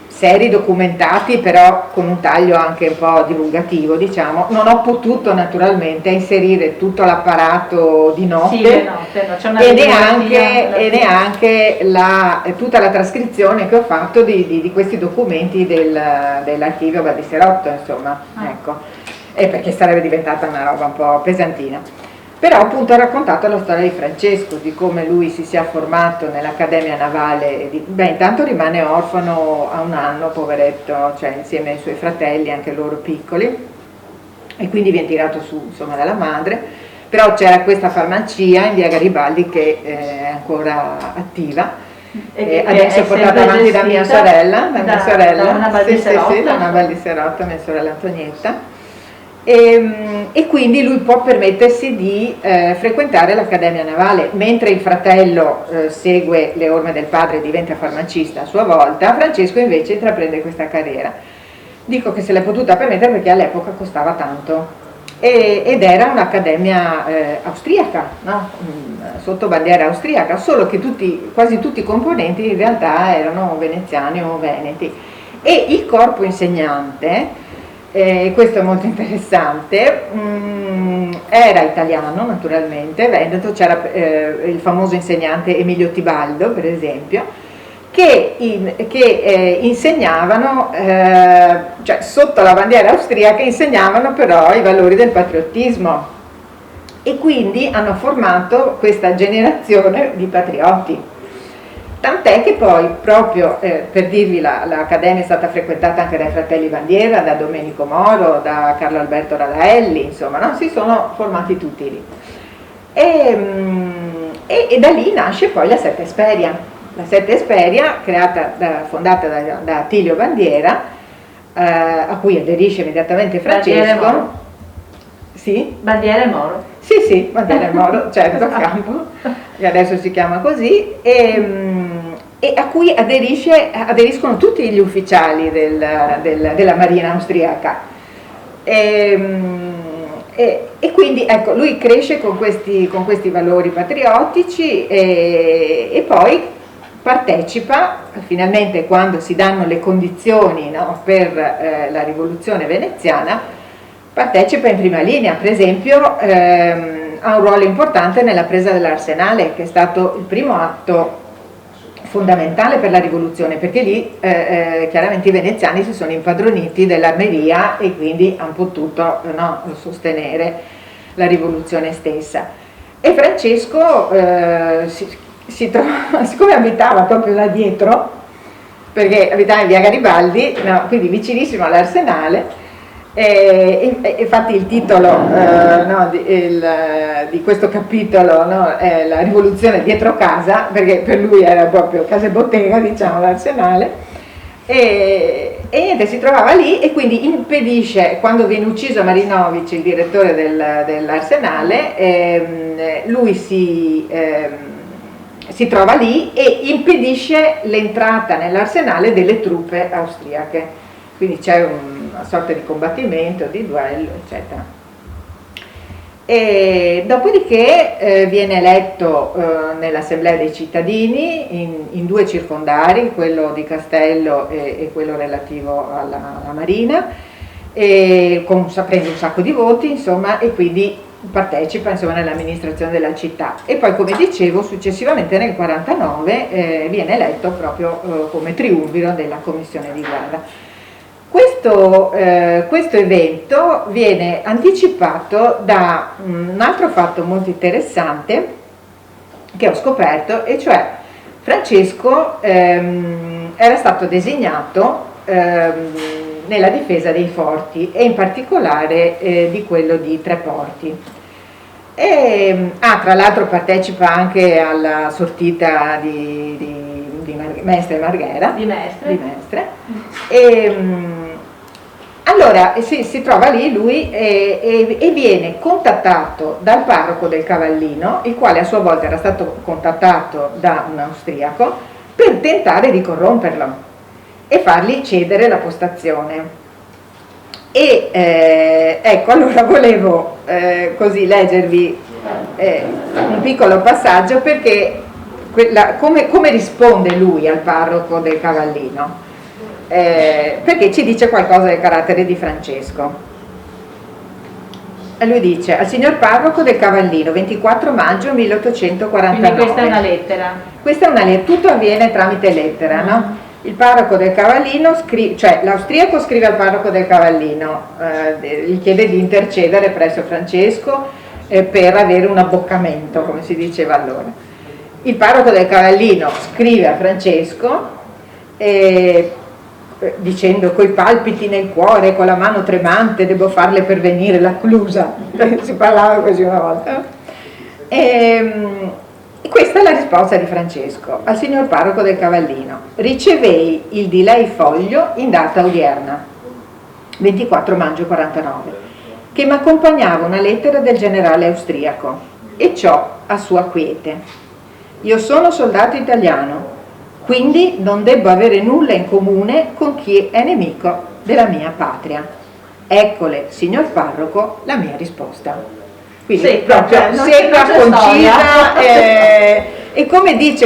[SPEAKER 5] seri, documentati, però con un taglio anche un po' divulgativo, diciamo. Non ho potuto naturalmente inserire tutto l'apparato di notte,
[SPEAKER 2] sì, notte no, c'è una
[SPEAKER 5] e neanche tutta la trascrizione che ho fatto di questi documenti dell'archivio Valdiserotto, insomma, ecco, e perché sarebbe diventata una roba un po' pesantina. Però appunto ho raccontato la storia di Francesco, di come lui si sia formato nell'Accademia Navale, intanto rimane orfano a un anno, poveretto, cioè insieme ai suoi fratelli, anche loro piccoli, e quindi viene tirato su insomma dalla madre, però c'era questa farmacia in via Garibaldi che è ancora attiva, adesso è portata avanti da mia sorella, da una Valdiserotto, mia sorella Antonietta. E quindi lui può permettersi di frequentare l'Accademia Navale, mentre il fratello segue le orme del padre e diventa farmacista a sua volta. Francesco invece intraprende questa carriera. Dico che se l'è potuta permettere perché all'epoca costava tanto ed era un'accademia austriaca, no? Sotto bandiera austriaca, solo che quasi tutti i componenti in realtà erano veneziani o veneti, e il corpo insegnante Questo è molto interessante. Era italiano naturalmente, veneto, c'era il famoso insegnante Emilio Tibaldo per esempio, che insegnavano, cioè sotto la bandiera austriaca insegnavano però i valori del patriottismo, e quindi hanno formato questa generazione di patrioti. Tant'è che poi, proprio per dirvi, l'Accademia è stata frequentata anche dai fratelli Bandiera, da Domenico Moro, da Carlo Alberto Radaelli, insomma, no? Si sono formati tutti lì. E da lì nasce poi la Sette Esperia. La Sette Esperia, fondata da Attilio Bandiera, a cui aderisce immediatamente Francesco. Sì?
[SPEAKER 2] Bandiera Moro.
[SPEAKER 5] Sì, Bandiera Moro, certo, campo, che adesso si chiama così, e a cui aderiscono tutti gli ufficiali della Marina austriaca. E quindi ecco, lui cresce con questi valori patriottici e poi partecipa, finalmente quando si danno le condizioni, no, per la rivoluzione veneziana, partecipa in prima linea. Per esempio ha un ruolo importante nella presa dell'Arsenale, che è stato il primo atto fondamentale per la rivoluzione, perché lì chiaramente i veneziani si sono impadroniti dell'armeria e quindi hanno potuto, no, sostenere la rivoluzione stessa. E Francesco si trova, siccome abitava proprio là dietro, perché abitava in via Garibaldi, no, quindi vicinissimo all'Arsenale, infatti il titolo no, di questo capitolo, no, è la rivoluzione dietro casa, perché per lui era proprio casa e bottega, diciamo, l'Arsenale, e niente, si trovava lì e quindi impedisce, quando viene ucciso Marinovic, il direttore dell'Arsenale, lui si trova lì e impedisce l'entrata nell'Arsenale delle truppe austriache. Quindi c'è una sorta di combattimento, di duello, eccetera. E dopodiché viene eletto nell'Assemblea dei cittadini in due circondari, quello di Castello e quello relativo alla Marina, e prende un sacco di voti, insomma, e quindi partecipa, insomma, nell'amministrazione della città. E poi, come dicevo, successivamente nel 49 viene eletto proprio come triumviro della commissione di guerra. Questo evento viene anticipato da un altro fatto molto interessante che ho scoperto, e cioè Francesco era stato designato nella difesa dei forti e in particolare di quello di Treporti. Tra l'altro partecipa anche alla sortita di Mestre Marghera. Di Mestre. Allora si trova lì lui e viene contattato dal parroco del Cavallino, il quale a sua volta era stato contattato da un austriaco per tentare di corromperlo e fargli cedere la postazione. Ecco, allora volevo così leggervi un piccolo passaggio, perché come risponde lui al parroco del Cavallino, perché ci dice qualcosa del carattere di Francesco. E lui dice: al signor parroco del Cavallino, 24 maggio 1849.
[SPEAKER 2] Quindi questa è una lettera.
[SPEAKER 5] Questa è una lettera, tutto avviene tramite lettera, no? Il parroco del Cavallino cioè l'austriaco scrive al parroco del Cavallino, gli chiede di intercedere presso Francesco per avere un abboccamento, come si diceva allora. Il parroco del Cavallino scrive a Francesco dicendo: coi palpiti nel cuore, con la mano tremante, devo farle pervenire la clusa. Si parlava così una volta. E questa è la risposta di Francesco al signor parroco del Cavallino: ricevei il di lei foglio in data odierna, 24 maggio 49, che mi accompagnava una lettera del generale austriaco, e ciò a sua quiete. Io sono soldato italiano, quindi non debbo avere nulla in comune con chi è nemico della mia patria. Eccole, signor parroco, la mia risposta. Quindi
[SPEAKER 2] secca,
[SPEAKER 5] proprio secca, concisa, e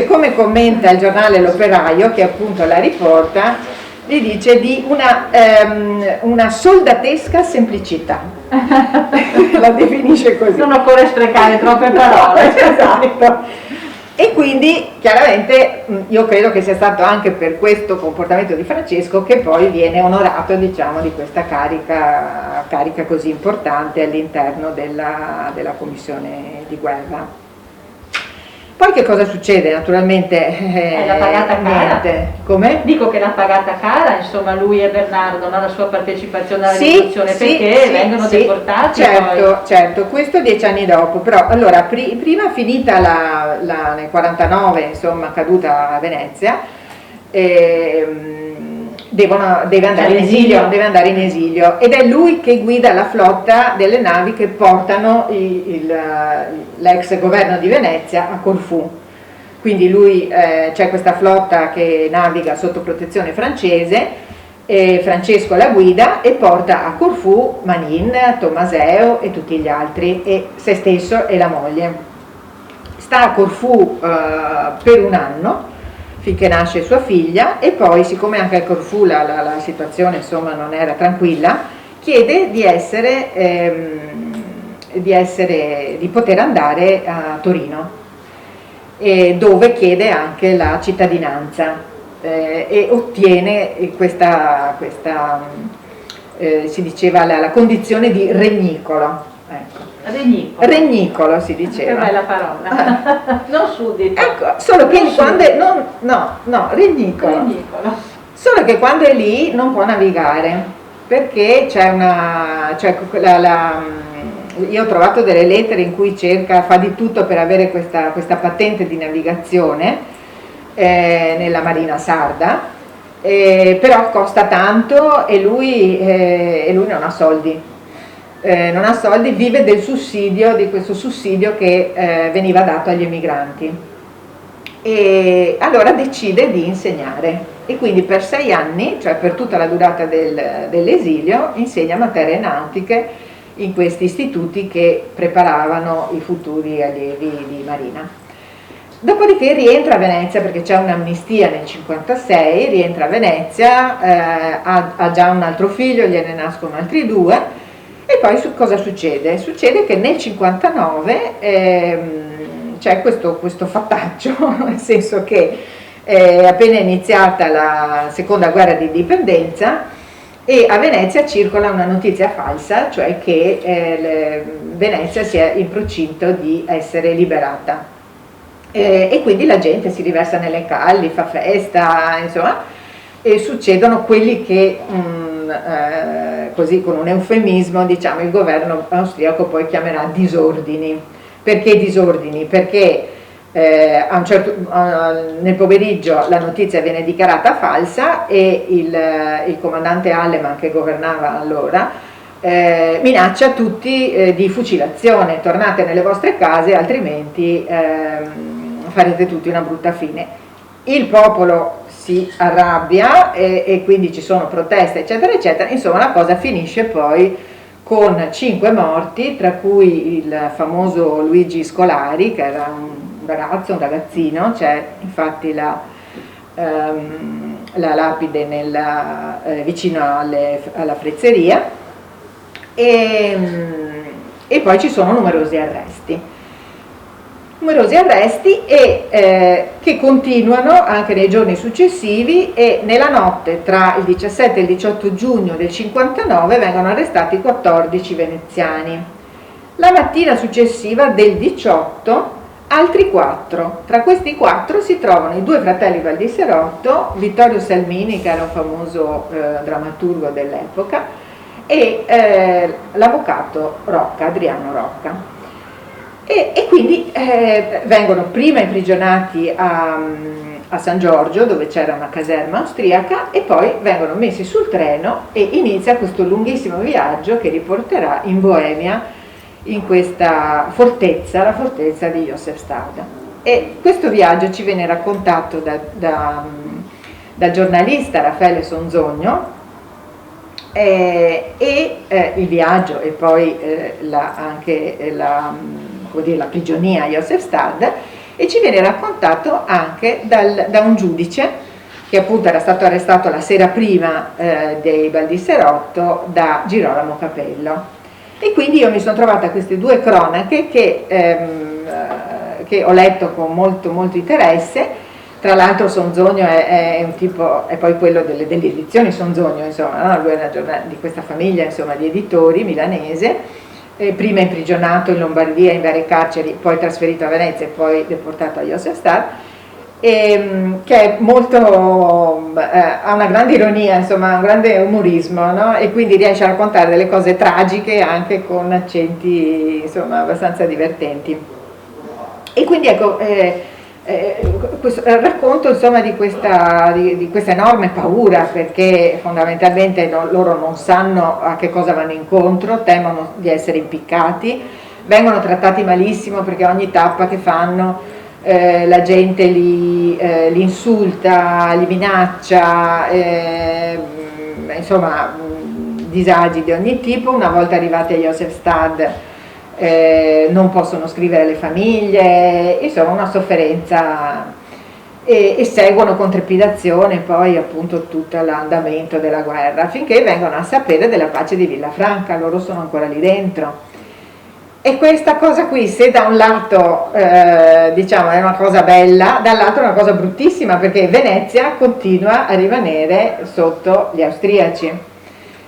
[SPEAKER 5] come commenta il giornale L'Operaio, che appunto la riporta, gli dice di una soldatesca semplicità. La definisce così.
[SPEAKER 2] Non occorre sprecare troppe parole.
[SPEAKER 5] Esatto. E quindi chiaramente io credo che sia stato anche per questo comportamento di Francesco che poi viene onorato, diciamo, di questa carica così importante all'interno della commissione di guerra. Poi che cosa succede? Naturalmente
[SPEAKER 2] l'ha pagata cara.
[SPEAKER 5] Come?
[SPEAKER 2] Dico che l'ha pagata cara, insomma, lui e Bernardo, no? La sua partecipazione alla rivoluzione, perché vengono deportati.
[SPEAKER 5] Certo, questo 10 anni dopo, però allora prima finita nel 49, insomma, caduta a Venezia, deve andare in esilio ed è lui che guida la flotta delle navi che portano l'ex governo di Venezia a Corfù. Quindi c'è questa flotta che naviga sotto protezione francese, e Francesco la guida e porta a Corfù Manin, Tommaseo e tutti gli altri, e se stesso e la moglie. Sta a Corfù per un anno finché nasce sua figlia, e poi, siccome anche a Corfù la situazione, insomma, non era tranquilla, chiede di poter andare a Torino, dove chiede anche la cittadinanza, e ottiene questa si diceva la condizione di regnicolo. Ecco. Regnicolo si diceva.
[SPEAKER 2] Che bella parola. Non suddito.
[SPEAKER 5] Ecco, solo che regnicolo. Solo che quando è lì non può navigare, perché io ho trovato delle lettere in cui fa di tutto per avere questa patente di navigazione nella Marina Sarda, però costa tanto e lui non ha soldi. Vive di questo sussidio che veniva dato agli emigranti, e allora decide di insegnare, e quindi per 6 anni, cioè per tutta la durata dell'esilio, insegna materie nautiche in questi istituti che preparavano i futuri allievi di marina. Dopodiché rientra a Venezia, perché c'è un'amnistia nel 56, rientra a Venezia, ha già un altro figlio, gliene nascono altri 2. E poi cosa succede? Succede che nel 59 c'è questo fattaccio, nel senso che è appena iniziata la seconda guerra di indipendenza e a Venezia circola una notizia falsa, cioè che Venezia sia in procinto di essere liberata. E quindi la gente si riversa nelle calli, fa festa, insomma, e succedono quelli che così con un eufemismo, diciamo, il governo austriaco poi chiamerà disordini. Perché disordini? Perché nel pomeriggio la notizia viene dichiarata falsa e il comandante Alleman, che governava allora, minaccia tutti di fucilazione: tornate nelle vostre case, altrimenti farete tutti una brutta fine. Il popolo si arrabbia e quindi ci sono proteste, eccetera eccetera. Insomma, la cosa finisce poi con 5 morti, tra cui il famoso Luigi Scolari, che era un ragazzino, c'è infatti la lapide vicino alla frezzeria, e poi ci sono numerosi arresti che continuano anche nei giorni successivi, e nella notte tra il 17 e il 18 giugno del 59 vengono arrestati 14 veneziani. La mattina successiva del 18 altri 4. Tra questi 4 si trovano i 2 fratelli Valdiserotto, Vittorio Salmini, che era un famoso drammaturgo dell'epoca, e l'avvocato Adriano Rocca. E quindi vengono prima imprigionati a San Giorgio, dove c'era una caserma austriaca, e poi vengono messi sul treno e inizia questo lunghissimo viaggio che li porterà in Boemia, in questa fortezza, la fortezza di Josefstadt. E questo viaggio ci viene raccontato dal giornalista Raffaele Sonzogno, il viaggio e poi anche la prigionia a Josefstadt, e ci viene raccontato anche da un giudice che appunto era stato arrestato la sera prima dei Baldisserotto da Girolamo Capello. E quindi io mi sono trovata queste due cronache che ho letto con molto interesse. Tra l'altro Sonzogno è un tipo, è poi quello delle edizioni Sonzogno, insomma, no? Lui è di questa famiglia, insomma, di editori milanese, prima imprigionato in Lombardia in varie carceri, poi trasferito a Venezia e poi deportato a Josefstadt, che è molto, ha una grande ironia, insomma, un grande umorismo, no? E quindi riesce a raccontare delle cose tragiche anche con accenti, insomma, abbastanza divertenti. E quindi ecco, questo racconto, insomma, di questa enorme paura, perché fondamentalmente loro non sanno a che cosa vanno incontro, temono di essere impiccati, vengono trattati malissimo perché ogni tappa che fanno la gente li insulta, li minaccia, insomma, disagi di ogni tipo. Una volta arrivati a Josefstadt non possono scrivere alle famiglie, insomma una sofferenza, e seguono con trepidazione poi appunto tutto l'andamento della guerra, finché vengono a sapere della pace di Villafranca. Loro sono ancora lì dentro. E questa cosa qui, se da un lato diciamo è una cosa bella, dall'altro è una cosa bruttissima, perché Venezia continua a rimanere sotto gli austriaci,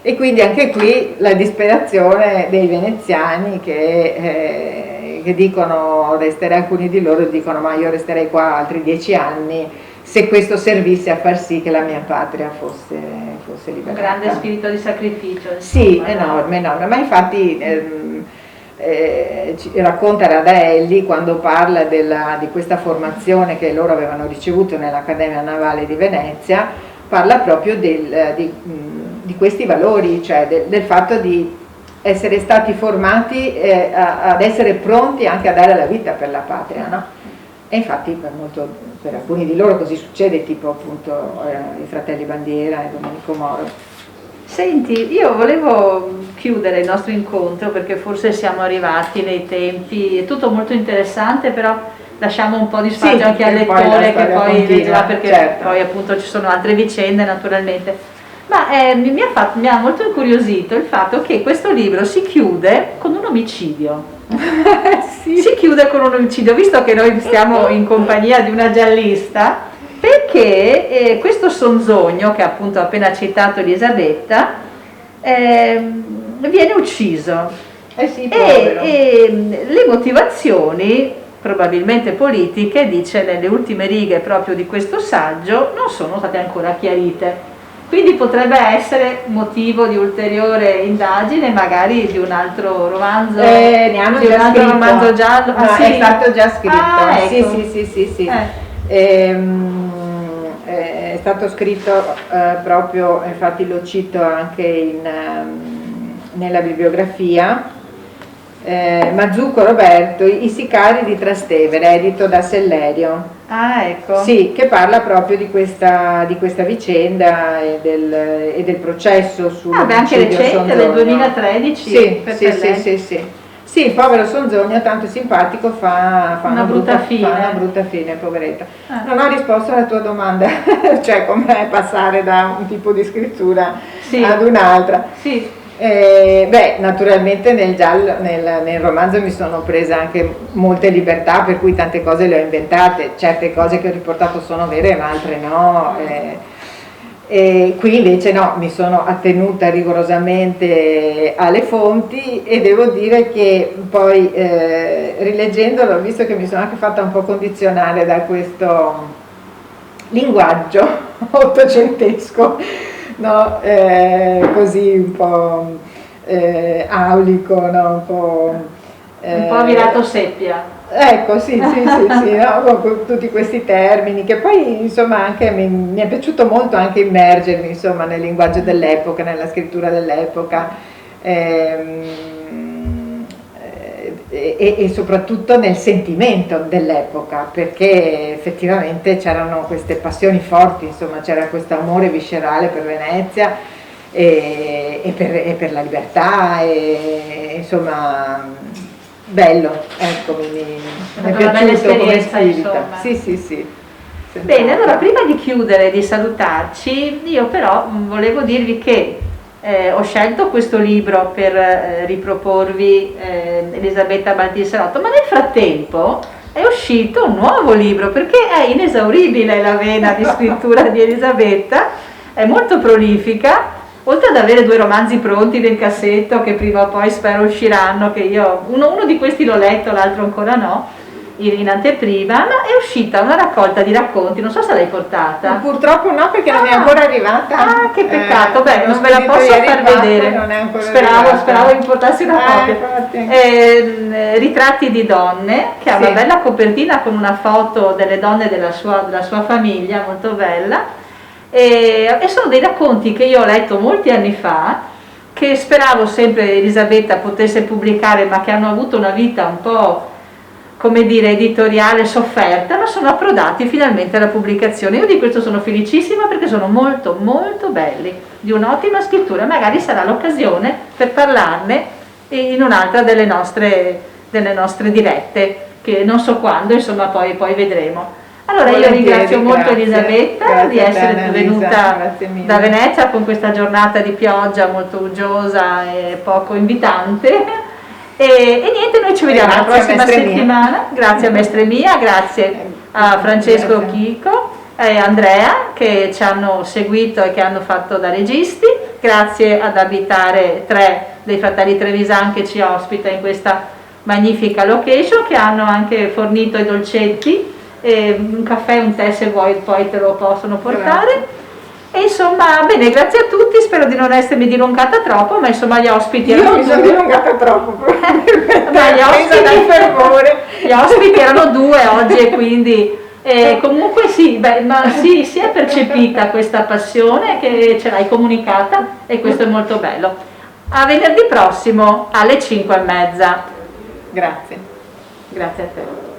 [SPEAKER 5] e quindi anche qui la disperazione dei veneziani che dicono, alcuni di loro dicono: ma io resterei qua altri 10 anni se questo servisse a far sì che la mia patria fosse liberata.
[SPEAKER 2] Un grande spirito di sacrificio.
[SPEAKER 5] Sì, enorme, ma infatti racconta Radaelli, quando parla di questa formazione che loro avevano ricevuto nell'Accademia Navale di Venezia, parla proprio di questi valori, cioè del fatto di essere stati formati ad essere pronti anche a dare la vita per la patria, no? E infatti per alcuni di loro così succede, tipo appunto i fratelli Bandiera e Domenico Moro.
[SPEAKER 2] Senti, io volevo chiudere il nostro incontro, perché forse siamo arrivati nei tempi, è tutto molto interessante, però lasciamo un po' di spazio anche al lettore che poi leggerà, perché certo, poi appunto ci sono altre vicende naturalmente. Ma mi ha molto incuriosito il fatto che questo libro si chiude con un omicidio.
[SPEAKER 5] Sì.
[SPEAKER 2] Si chiude con un omicidio, visto che noi stiamo in compagnia di una giallista, perché questo Sonzogno, che appunto ha appena citato Elisabetta, viene ucciso.
[SPEAKER 5] Sì,
[SPEAKER 2] e le motivazioni, probabilmente politiche, dice nelle ultime righe proprio di questo saggio, non sono state ancora chiarite. Quindi potrebbe essere motivo di ulteriore indagine, magari di un altro romanzo,
[SPEAKER 5] ne hanno
[SPEAKER 2] di un
[SPEAKER 5] già
[SPEAKER 2] altro
[SPEAKER 5] scritto.
[SPEAKER 2] romanzo giallo.
[SPEAKER 5] No,
[SPEAKER 2] sì?
[SPEAKER 5] È stato già scritto.
[SPEAKER 2] Ecco.
[SPEAKER 5] Sì. È stato scritto proprio, infatti lo cito anche nella bibliografia. Mazzucco Roberto, I sicari di Trastevere, edito da Sellerio.
[SPEAKER 2] Ah, ecco.
[SPEAKER 5] Sì, che parla proprio di questa vicenda e del processo
[SPEAKER 2] beh, anche recente, del 2013.
[SPEAKER 5] Sì, il povero Sonzogno, tanto simpatico, fa una brutta fine, poveretto. Non ho risposto alla tua domanda, cioè com'è passare da un tipo di scrittura ad un'altra.
[SPEAKER 2] Sì.
[SPEAKER 5] Naturalmente nel romanzo mi sono presa anche molte libertà, per cui tante cose le ho inventate, certe cose che ho riportato sono vere ma altre no, e qui invece no, mi sono attenuta rigorosamente alle fonti, e devo dire che poi rileggendolo ho visto che mi sono anche fatta un po' condizionare da questo linguaggio ottocentesco, no? Così un po' aulico, no?
[SPEAKER 2] Un po' virato seppia.
[SPEAKER 5] Ecco, sì, no? Con tutti questi termini, che poi insomma anche mi è piaciuto molto anche immergermi, insomma, nel linguaggio dell'epoca, nella scrittura dell'epoca, e soprattutto nel sentimento dell'epoca, perché effettivamente c'erano queste passioni forti, insomma c'era questo amore viscerale per Venezia e per la libertà, e insomma bello, ecco, mi è piaciuto come spirito. Sì.
[SPEAKER 2] Bene, allora prima di chiudere e di salutarci, io però volevo dirvi che ho scelto questo libro per riproporvi Elisabetta Baldi-Salotto, ma nel frattempo è uscito un nuovo libro perché è inesauribile la vena di scrittura di Elisabetta, è molto prolifica. Oltre ad avere 2 romanzi pronti nel cassetto che prima o poi spero usciranno, che io uno di questi l'ho letto, l'altro ancora no, in anteprima, ma è uscita una raccolta di racconti, non so se l'hai portata.
[SPEAKER 5] Purtroppo no, perché non è ancora arrivata.
[SPEAKER 2] Ah, che peccato, beh, non ve la posso far vedere. Speravo mi portassi una copia. Ritratti di donne, che ha una bella copertina con una foto delle donne della sua famiglia, molto bella. E sono dei racconti che io ho letto molti anni fa, che speravo sempre Elisabetta potesse pubblicare, ma che hanno avuto una vita un po', come dire, editoriale sofferta, ma sono approdati finalmente alla pubblicazione. Io di questo sono felicissima perché sono molto molto belli, di un'ottima scrittura. Magari sarà l'occasione per parlarne in un'altra delle nostre dirette, che non so quando, insomma poi vedremo. Allora io ringrazio molto Elisabetta di essere venuta da Venezia con questa giornata di pioggia molto uggiosa e poco invitante e niente, noi ci vediamo la prossima settimana. Grazie a Mestre Mia, grazie a Francesco Chico e Andrea che ci hanno seguito e che hanno fatto da registi, grazie ad Abitare 3 dei Fratelli Trevisan che ci ospita in questa magnifica location, che hanno anche fornito i dolcetti, un caffè, un tè se vuoi poi te lo possono portare. E insomma, bene, grazie a tutti, spero di non essermi dilungata troppo, ma insomma gli ospiti erano
[SPEAKER 5] mi sono dilungata troppo
[SPEAKER 2] ma gli ospiti erano 2 oggi e quindi comunque sì, ma sì, si è percepita questa passione che ce l'hai comunicata e questo è molto bello. A venerdì prossimo alle 5:30.
[SPEAKER 5] Grazie
[SPEAKER 2] Grazie a te.